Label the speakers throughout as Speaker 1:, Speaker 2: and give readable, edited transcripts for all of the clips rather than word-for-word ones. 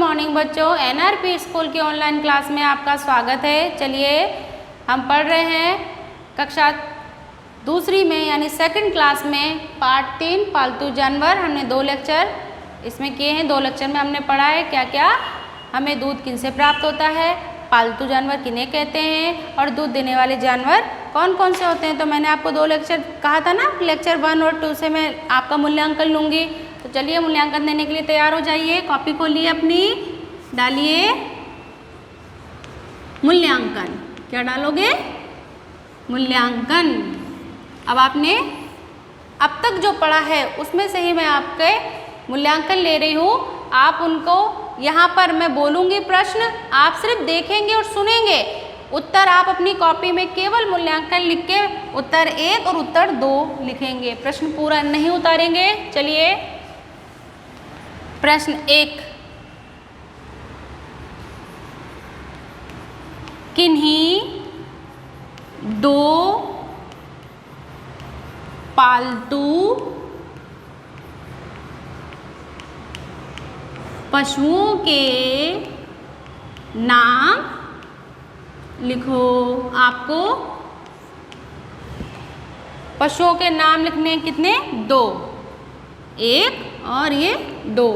Speaker 1: Morning बच्चों, NRP school की online class में आपका स्वागत है। चलिए हम पढ़ रहे हैं कक्षा दूसरी में यानी सेकंड क्लास में पार्ट 3 पालतू जानवर। हमने 2 लेक्चर इसमें किए हैं। 2 लेक्चर में हमने पढ़ा है क्या क्या हमें दूध किनसे प्राप्त होता है, पालतू जानवर किन्हें कहते हैं और दूध देने वाले जानवर कौन कौन से होते हैं। तो मैंने आपको 2 लेक्चर कहा था ना, लेक्चर 1 और 2 से मैं आपका मूल्यांकन लूँगी। तो चलिए मूल्यांकन देने के लिए तैयार हो जाइए। कॉपी खोलिए अपनी, डालिए मूल्यांकन। क्या डालोगे? मूल्यांकन। अब आपने अब तक जो पढ़ा है उसमें से ही मैं आपके मूल्यांकन ले रही हूँ। आप उनको यहाँ पर मैं बोलूँगी प्रश्न, आप सिर्फ देखेंगे और सुनेंगे। उत्तर आप अपनी कॉपी में केवल मूल्यांकन लिख के उत्तर 1 और उत्तर 2 लिखेंगे, प्रश्न पूरा नहीं उतारेंगे। चलिए प्रश्न 1, किन्हीं 2 पालतू पशुओं के नाम लिखो। आपको पशुओं के नाम लिखने हैं कितने? 2, 1 और ये 2।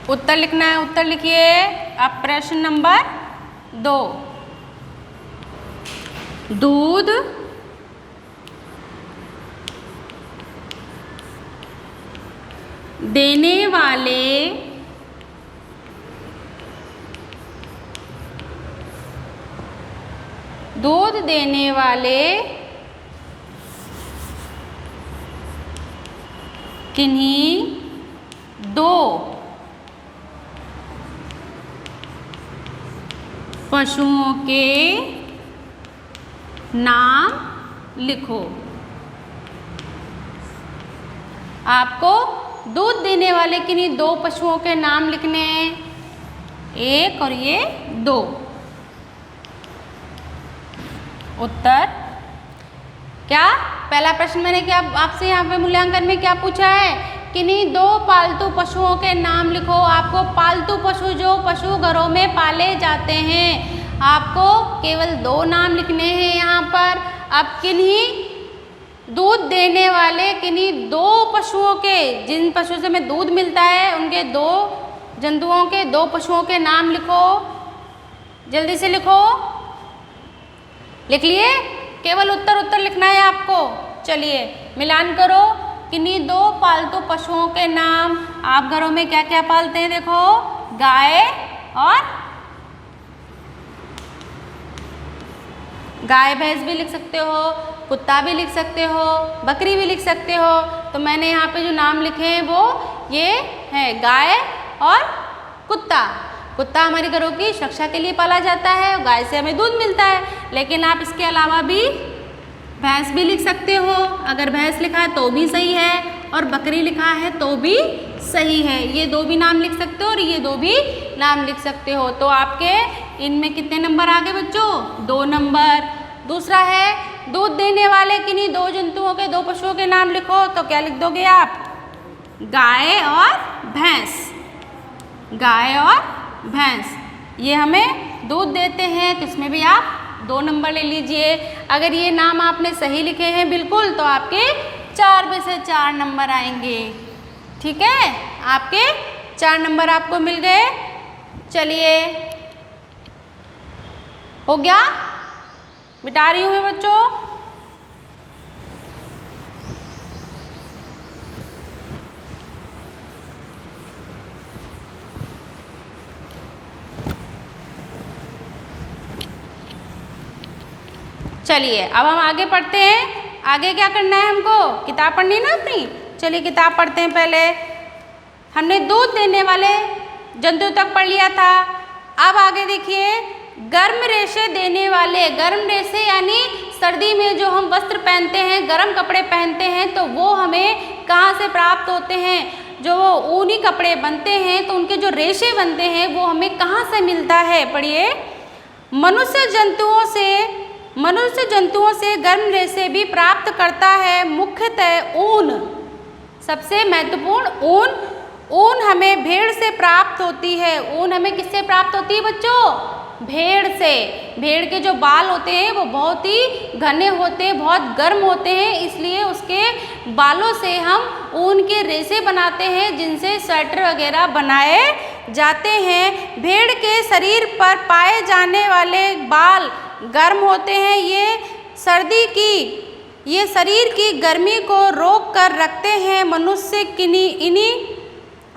Speaker 1: उत्तर लिखना है, उत्तर लिखिए। अब प्रश्न नंबर 2, दूध देने वाले किन्हीं 2 पशुओं के नाम लिखो। आपको दूध देने वाले किन्हीं 2 पशुओं के नाम लिखने हैं, 1 और ये 2। उत्तर क्या? पहला प्रश्न मैंने क्या आपसे यहाँ पे मूल्यांकन में क्या पूछा है? किन्हीं 2 पालतू पशुओं के नाम लिखो। आपको पालतू पशु जो पशु घरों में पाले जाते हैं, आपको केवल 2 नाम लिखने हैं यहाँ पर। अब किन्हीं दूध देने वाले किन्हीं 2 पशुओं के, जिन पशु से हमें दूध मिलता है उनके 2 जंतुओं के 2 पशुओं के नाम लिखो। जल्दी से लिखो। लिख लिए? केवल उत्तर लिखना है आपको। चलिए मिलान करो। किन्हीं 2 पालतू पशुओं के नाम। आप घरों में क्या क्या पालते हैं? देखो, गाय और गाय भैंस भी लिख सकते हो, कुत्ता भी लिख सकते हो, बकरी भी लिख सकते हो। तो मैंने यहाँ पे जो नाम लिखे हैं वो ये है, गाय और कुत्ता। कुत्ता हमारे घरों की सुरक्षा के लिए पाला जाता है, गाय से हमें दूध मिलता है। लेकिन आप इसके अलावा भी भैंस भी लिख सकते हो। अगर भैंस लिखा है तो भी सही है और बकरी लिखा है तो भी सही है। ये 2 भी नाम लिख सकते हो और ये 2 भी नाम लिख सकते हो। तो आपके इनमें कितने नंबर आ गए बच्चों? 2 नंबर। दूसरा है, दूध देने वाले किन्हीं 2 जंतुओं के 2 पशुओं के नाम लिखो। तो क्या लिख दोगे आप? गाय और भैंस। गाय और भैंस ये हमें दूध देते हैं, तो इसमें भी आप 2 नंबर ले लीजिए। अगर ये नाम आपने सही लिखे हैं बिल्कुल, तो आपके 4 में से 4 नंबर आएंगे। ठीक है, आपके 4 नंबर आपको मिल गए। चलिए हो गया? मिटा रही हूँ मैं बच्चों। चलिए अब हम आगे पढ़ते हैं। आगे क्या करना है हमको? किताब पढ़नी है ना अपनी। चलिए किताब पढ़ते हैं। पहले हमने दूध देने वाले जंतु तक पढ़ लिया था। अब आगे देखिए, गर्म रेशे देने वाले। गर्म रेशे यानी सर्दी में जो हम वस्त्र पहनते हैं, गर्म कपड़े पहनते हैं, तो वो हमें कहाँ से प्राप्त होते हैं? जो वो ऊनी कपड़े बनते हैं तो उनके जो रेशे बनते हैं वो हमें कहाँ से मिलता है? पढ़िए, मनुष्य जंतुओं से गर्म रेशे भी प्राप्त करता है। मुख्यतः ऊन, सबसे महत्वपूर्ण ऊन ऊन हमें भेड़ से प्राप्त होती है। ऊन हमें किससे प्राप्त होती है बच्चों? भेड़ से। भेड़ के जो बाल होते हैं वो बहुत ही घने होते हैं, बहुत गर्म होते हैं, इसलिए उसके बालों से हम ऊन के रेशे बनाते हैं जिनसे स्वेटर वगैरह बनाए जाते हैं। भेड़ के शरीर पर पाए जाने वाले बाल गर्म होते हैं। ये शरीर की गर्मी को रोक कर रखते हैं। मनुष्य इन्हीं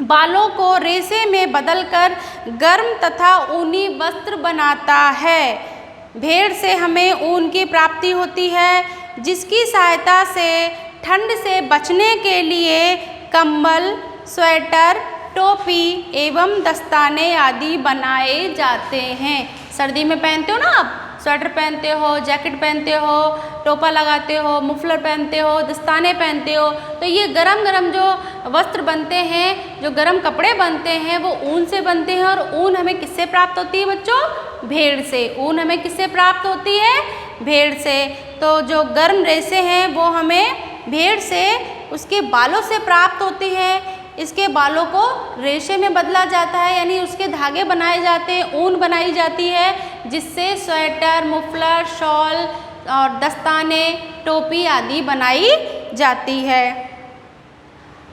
Speaker 1: बालों को रेशे में बदलकर गर्म तथा ऊनी वस्त्र बनाता है। भेड़ से हमें ऊन की प्राप्ति होती है, जिसकी सहायता से ठंड से बचने के लिए कंबल, स्वेटर, टोपी एवं दस्ताने आदि बनाए जाते हैं। सर्दी में पहनते हो ना आप, स्वेटर पहनते हो, जैकेट पहनते हो, टोपा लगाते हो, मुफलर पहनते हो, दस्ताने पहनते हो, तो ये गरम गरम जो वस्त्र बनते हैं, जो गरम कपड़े बनते हैं वो ऊन से बनते हैं। और ऊन हमें किससे प्राप्त होती है बच्चों? भेड़ से। ऊन हमें किससे प्राप्त होती है? भेड़ से। तो जो गर्म रेशे हैं वो हमें भेड़ से उसके बालों से प्राप्त होती है। इसके बालों को रेशे में बदला जाता है, यानी उसके धागे बनाए जाते हैं, ऊन बनाई जाती है, जिससे स्वेटर, मुफलर, शॉल और दस्ताने, टोपी आदि बनाई जाती है।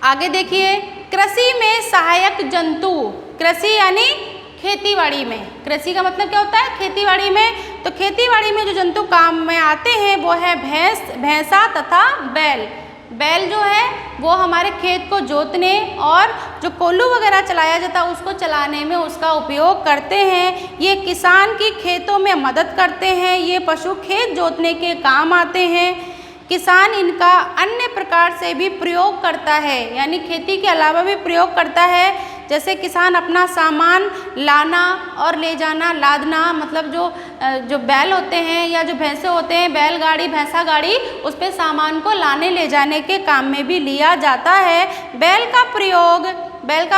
Speaker 1: आगे देखिए, कृषि में सहायक जंतु। कृषि यानी खेतीबाड़ी में। कृषि का मतलब क्या होता है? खेतीबाड़ी में। तो खेतीबाड़ी में जो जंतु काम में आते हैं वो है भैंसा तथा बैल। बैल जो है वो हमारे खेत को जोतने और जो कोल्हू वगैरह चलाया जाता है उसको चलाने में उसका उपयोग करते हैं। ये किसान की खेतों में मदद करते हैं। ये पशु खेत जोतने के काम आते हैं। किसान इनका अन्य प्रकार से भी प्रयोग करता है, यानी खेती के अलावा भी प्रयोग करता है। जैसे किसान अपना सामान लाना और ले जाना, लादना, मतलब जो बैल होते हैं या जो भैंसे होते हैं, बैलगाड़ी, भैंसा गाड़ी, उस पे सामान को लाने ले जाने के काम में भी लिया जाता है। बैल का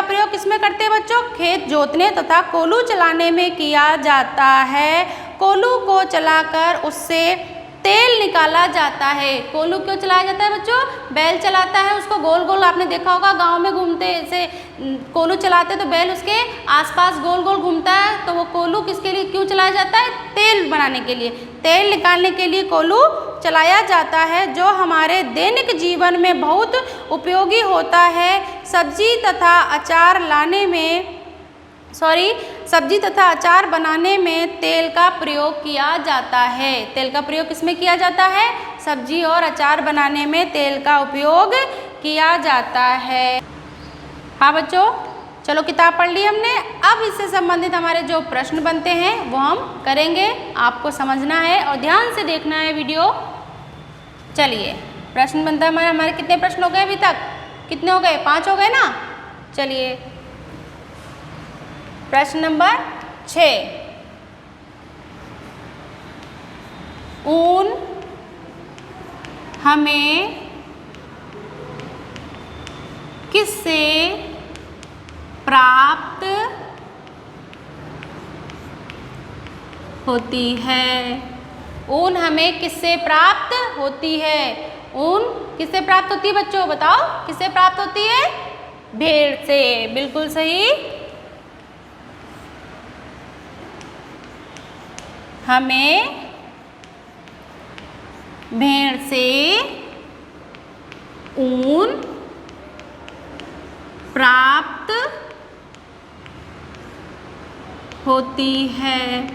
Speaker 1: प्रयोग किसमें करते हैं बच्चों? खेत जोतने तथा कोल्हू चलाने में किया जाता है। कोल्हू को चलाकर उससे तेल निकाला जाता है। कोल्हू क्यों चलाया जाता है बच्चों? बैल चलाता है, उसको गोल गोल, आपने देखा होगा गांव में घूमते ऐसे कोल्हू चलाते तो बैल उसके आसपास गोल गोल घूमता है। तो वो कोल्हू किसके लिए क्यों चलाया जाता है? तेल बनाने के लिए, तेल निकालने के लिए कोल्हू चलाया जाता है, जो हमारे दैनिक जीवन में बहुत उपयोगी होता है। सब्जी तथा अचार बनाने में तेल का प्रयोग किया जाता है। तेल का प्रयोग किसमें किया जाता है? सब्जी और अचार बनाने में तेल का उपयोग किया जाता है। हाँ बच्चों, चलो किताब पढ़ ली हमने। अब इससे संबंधित हमारे जो प्रश्न बनते हैं वो हम करेंगे। आपको समझना है और ध्यान से देखना है वीडियो। चलिए, प्रश्न बनता है हमारे कितने प्रश्न हो गए अभी तक? कितने हो गए? 5 हो गए ना। चलिए, प्रश्न नंबर 6। ऊन हमें किससे प्राप्त होती है? ऊन हमें किससे प्राप्त होती है? ऊन किससे प्राप्त होती है बच्चों? बताओ, किससे प्राप्त होती है? भेड़ से। बिल्कुल सही। हमें भेड़ से ऊन प्राप्त होती है।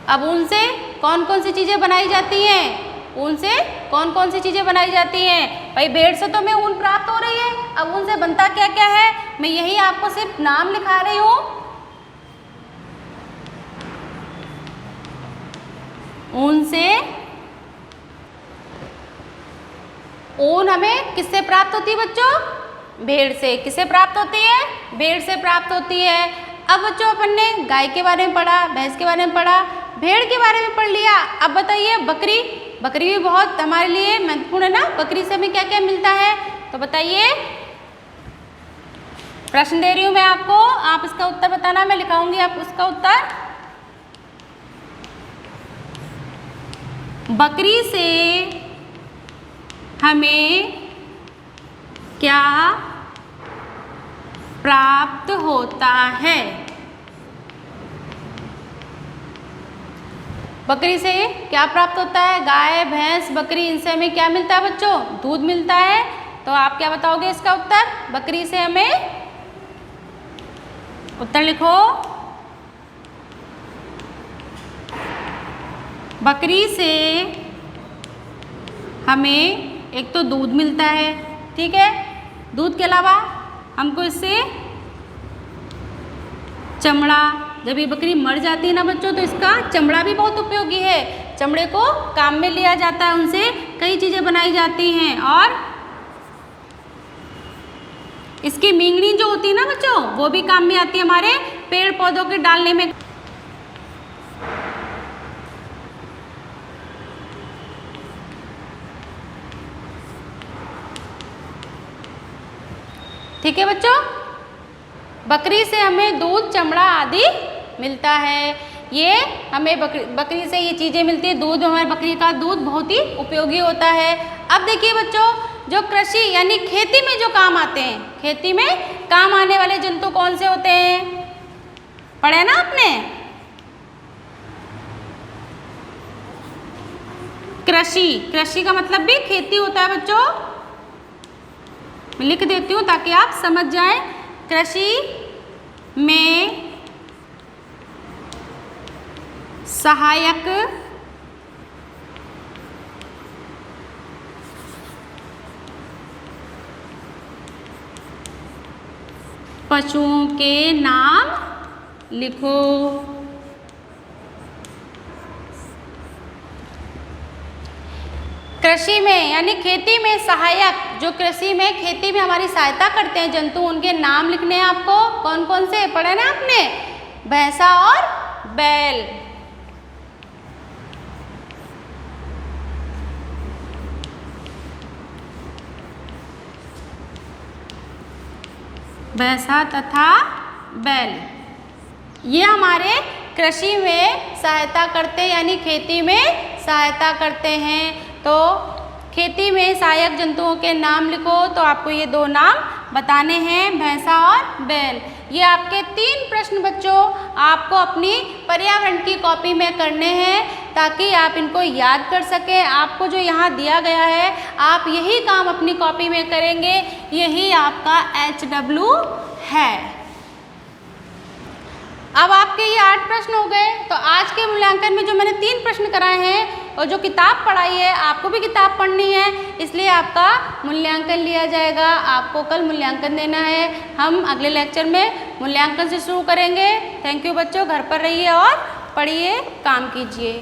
Speaker 1: अब ऊन से कौन कौन सी चीज़ें बनाई जाती हैं? ऊन से कौन कौन सी चीज़ें बनाई जाती हैं? भाई भेड़ से तो हमें ऊन प्राप्त हो रही है। अब ऊन से बनता क्या क्या है? मैं यही आपको सिर्फ नाम लिखा रही हूँ। ऊन हमें किससे प्राप्त होती है बच्चों? भेड़ से। किससे प्राप्त होती है? भेड़ से प्राप्त होती है। अब बच्चों अपन ने गाय के बारे में पढ़ा, भैंस के बारे में पढ़ा, भेड़ के बारे में पढ़ लिया। अब बताइए बकरी। बकरी भी बहुत हमारे लिए महत्वपूर्ण है ना। बकरी से हमें क्या क्या मिलता है? तो बताइए। प्रश्न दे रही हूँ मैं आपको, आप इसका उत्तर बताना। मैं लिखाऊंगी आप उसका उत्तर। बकरी से हमें क्या प्राप्त होता है। बकरी से क्या प्राप्त होता है? गाय, भैंस, बकरी, इनसे हमें क्या मिलता है बच्चों? दूध मिलता है। तो आप क्या बताओगे इसका उत्तर? बकरी से हमें, उत्तर लिखो। बकरी से हमें एक तो दूध मिलता है, ठीक है। दूध के अलावा हमको इससे चमड़ा, जब ये बकरी मर जाती है ना बच्चों, तो इसका चमड़ा भी बहुत उपयोगी है। चमड़े को काम में लिया जाता है, उनसे कई चीज़ें बनाई जाती हैं। और इसकी मींगनी जो होती है ना बच्चों, वो भी काम में आती है हमारे पेड़ पौधों के डालने में। ठीक है बच्चों, बकरी से हमें दूध, चमड़ा आदि मिलता है। ये हमें बकरी से ये चीज़ें मिलती है। दूध, हमारे बकरी का दूध बहुत ही उपयोगी होता है। अब देखिए बच्चों, जो कृषि यानी खेती में जो काम आते हैं, खेती में काम आने वाले जंतु कौन से होते हैं? पढ़े ना आपने? कृषि, कृषि का मतलब भी खेती होता है बच्चों। मैं लिख देती हूँ ताकि आप समझ जाएं। कृषि में सहायक पशुओं के नाम लिखो। कृषि में यानी खेती में सहायक, जो कृषि में खेती में हमारी सहायता करते हैं जंतु, उनके नाम लिखने हैं आपको। कौन कौन से पढ़े ना आपने? भैंसा और बैल। भैंसा तथा बैल, ये हमारे कृषि में सहायता करते हैं, यानी खेती में सहायता करते हैं। तो खेती में सहायक जंतुओं के नाम लिखो। तो आपको ये दो नाम बताने हैं, भैंसा और बैल। ये आपके 3 प्रश्न बच्चों आपको अपनी पर्यावरण की कॉपी में करने हैं, ताकि आप इनको याद कर सकें। आपको जो यहाँ दिया गया है, आप यही काम अपनी कॉपी में करेंगे, यही आपका HW है। अब आपके ये 8 प्रश्न हो गए। तो आज के मूल्यांकन में जो मैंने 3 प्रश्न कराए हैं और जो किताब पढ़ाई है, आपको भी किताब पढ़नी है, इसलिए आपका मूल्यांकन लिया जाएगा। आपको कल मूल्यांकन देना है। हम अगले लेक्चर में मूल्यांकन से शुरू करेंगे। थैंक यू बच्चों, घर पर रहिए और पढ़िए, काम कीजिए।